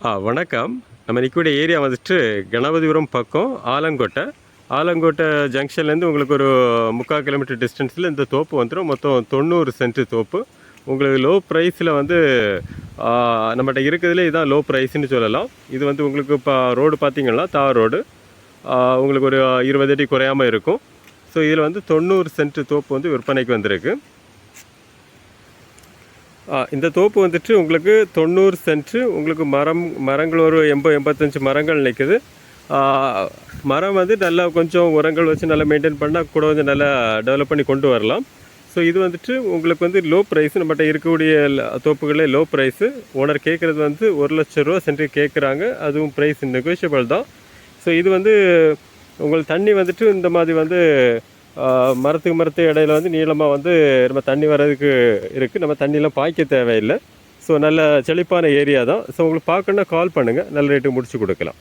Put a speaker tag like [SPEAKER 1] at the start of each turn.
[SPEAKER 1] வணக்கம். நம்ம நிற்கக்கூடிய ஏரியா வந்துட்டு கணபதிபுரம் பக்கம் ஆலங்கோட்டை ஜங்ஷன்லேருந்து உங்களுக்கு ஒரு 3/4 கிலோமீட்டர் டிஸ்டன்ஸில் இந்த தோப்பு வந்துடும். மொத்தம் 90 சென்ட் தோப்பு. உங்களுக்கு லோ ப்ரைஸில் வந்து நம்மகிட்ட இருக்கிறதுலே இதுதான் லோ ப்ரைஸ்ன்னு சொல்லலாம். இது வந்து உங்களுக்கு இப்போ ரோடு பார்த்திங்கன்னா தார் ரோடு, உங்களுக்கு ஒரு 20 அடி குறையாமல் இருக்கும். ஸோ இதில் வந்து 90 சென்ட் தோப்பு வந்து விற்பனைக்கு வந்திருக்கு. இந்த தோப்பு வந்துட்டு உங்களுக்கு 90 சென்ட்டு. உங்களுக்கு மரங்கள் ஒரு 80-85 மரங்கள் நிற்குது. மரம் வந்து நல்லா கொஞ்சம் உரங்கள் வச்சு நல்லா மெயின்டைன் பண்ணால் கூட கொஞ்சம் நல்லா டெவலப் பண்ணி கொண்டு வரலாம். ஸோ இது வந்துட்டு உங்களுக்கு வந்து லோ ப்ரைஸு. நம்மகிட்ட இருக்கக்கூடிய தோப்புகளே லோ ப்ரைஸு. ஓனர் கேட்குறது வந்து 1,00,000 ரூபா சென்ட்டுக்கு கேட்குறாங்க. அதுவும் ப்ரைஸ் நெகோஷியபிள் தான். ஸோ இது வந்து உங்களுக்கு தண்ணி வந்துட்டு இந்த மாதிரி வந்து மரத்துக்கு இடையில வந்து நீளமாக வந்து நம்ம தண்ணி வர்றதுக்கு இருக்குது. நம்ம தண்ணியெலாம் பாய்க்க தேவையில்லை. ஸோ நல்ல செழிப்பான ஏரியா தான். ஸோ உங்களுக்கு பார்க்கணுன்னா கால் பண்ணுங்கள், நல்ல ரேட்டுக்கு முடிச்சு கொடுக்கலாம்.